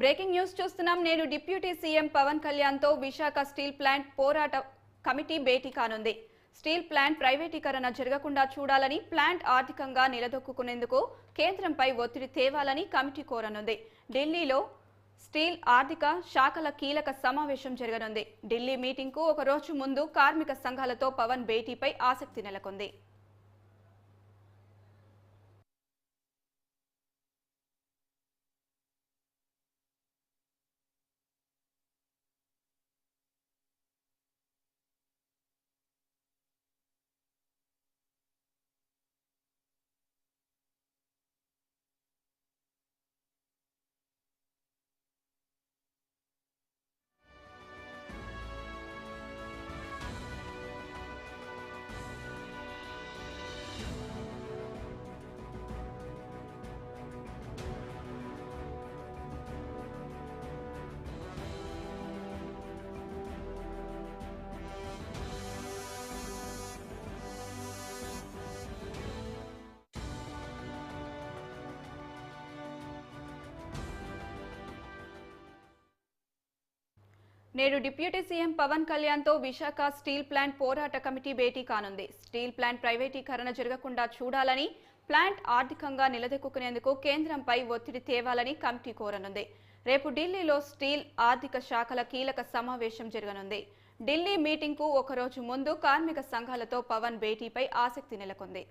Breaking news చూస్తున్నాం. నేడు deputy CM Pawan Kalyan తో విశాఖ స్టీల్ ప్లాంట్ పోరాట కమిటీ భేటీ కానుంది. స్టీల్ ప్లాంట్ ప్రైవేటీకరణ జరగకుండా చూడాలని, ప్లాంట్ ఆర్థికంగా నిలదొక్కునేందుకు కేంద్రంపై ఒత్తిడి తేవాలని కమిటీ కోరనుంది. ఢిల్లీలో స్టీల్ ఆర్థిక శాఖల కీలక సమావేశం జరగనుంది. ఢిల్లీ మీటింగ్ కు ఒక రోజు ముందు కార్మిక సంఘాలతో పవన్ భేటీపై ఆసక్తి నెలకొంది. నేడు డిప్యూటీ సీఎం పవన్ కళ్యాణ్ తో విశాఖ స్టీల్ ప్లాంట్ పోరాట కమిటీ భేటీ కానుంది. స్టీల్ ప్లాంట్ ప్రైవేటీకరణ జరగకుండా చూడాలని, ప్లాంట్ ఆర్థికంగా నిలదొక్కునేందుకు కేంద్రంపై ఒత్తిడి తేవాలని కమిటీ కోరనుంది. రేపు ఢిల్లీలో స్టీల్ ఆర్థిక శాఖల కీలక సమావేశం జరగనుంది. ఢిల్లీ మీటింగ్ కు ఒక రోజు ముందు కార్మిక సంఘాలతో పవన్ భేటీపై ఆసక్తి నెలకొంది.